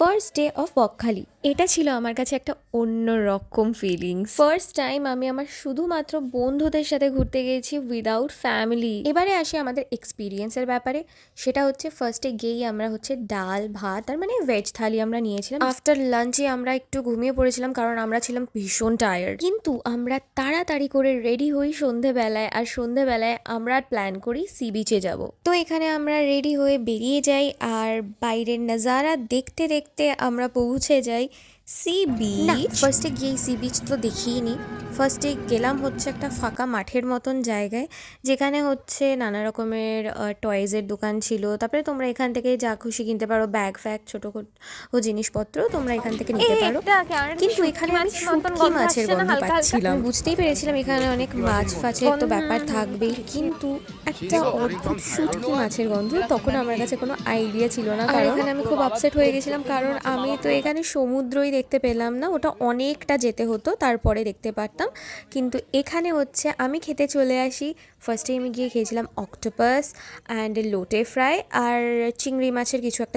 First day of Bakkhali, এটা ছিল আমার কাছে একটা অন্যরকম ফিলিংস। ফার্স্ট টাইম আমি আমার শুধুমাত্র বন্ধুদের সাথে ঘুরতে গিয়েছি উইদাউট ফ্যামিলি। এবারে আসি আমাদের এক্সপিরিয়েন্সের ব্যাপারে। সেটা হচ্ছে ফার্স্টে গিয়েই আমরা ডাল ভাত তার মানে ভেজ থালি আমরা নিয়েছিলাম। আফটার লাঞ্চে আমরা একটু ঘুমিয়ে পড়েছিলাম কারণ আমরা ছিলাম ভীষণ টায়ার্ড। কিন্তু আমরা তাড়াতাড়ি করে রেডি হই সন্ধেবেলায়, আর সন্ধেবেলায় আমরা প্ল্যান করি সি বিচে যাব। তো এখানে আমরা রেডি হয়ে বেরিয়ে যাই, আর বাইরের নাজারা দেখতে দেখতে আমরা পৌঁছে যাই সি বিচ। ফার্স্টে গিয়েই সি বিচ তো দেখিই নি। ফার্স্টে গেলাম একটা ফাঁকা মাঠের মতন জায়গায়, যেখানে নানা রকমের টয়েজের দোকান ছিল। তারপরে তোমরা এখান থেকে যা খুশি কিনতে পারো, ব্যাগ ফ্যাগ ছোটো ও জিনিসপত্র তোমরা এখান থেকে নিতে পারো। কিন্তু এখানে আমি শুটকি মাছের গন্ধ পাচ্ছিলাম। বুঝতেই পেরেছিলাম এখানে অনেক মাছ ফাছের তো ব্যাপার থাকবেই, কিন্তু একটা অদ্ভুত শুটকি মাছের গন্ধ। তখন আমার কাছে কোনো আইডিয়া ছিল না, কারণ এখানে আমি খুব আপসেট হয়ে গেছিলাম, কারণ আমি তো এখানে সমুদ্রই দেখতে পেলাম না। ওটা অনেকটা যেতে হতো, তারপরে দেখতে পারতাম। কিন্তু এখানে আমি খেতে চলে আসি। ফার্স্টে আমি গিয়ে খেয়েছিলাম অক্টোপাস অ্যান্ড লোটে ফ্রাই আর চিংড়ি মাছের কিছু একটা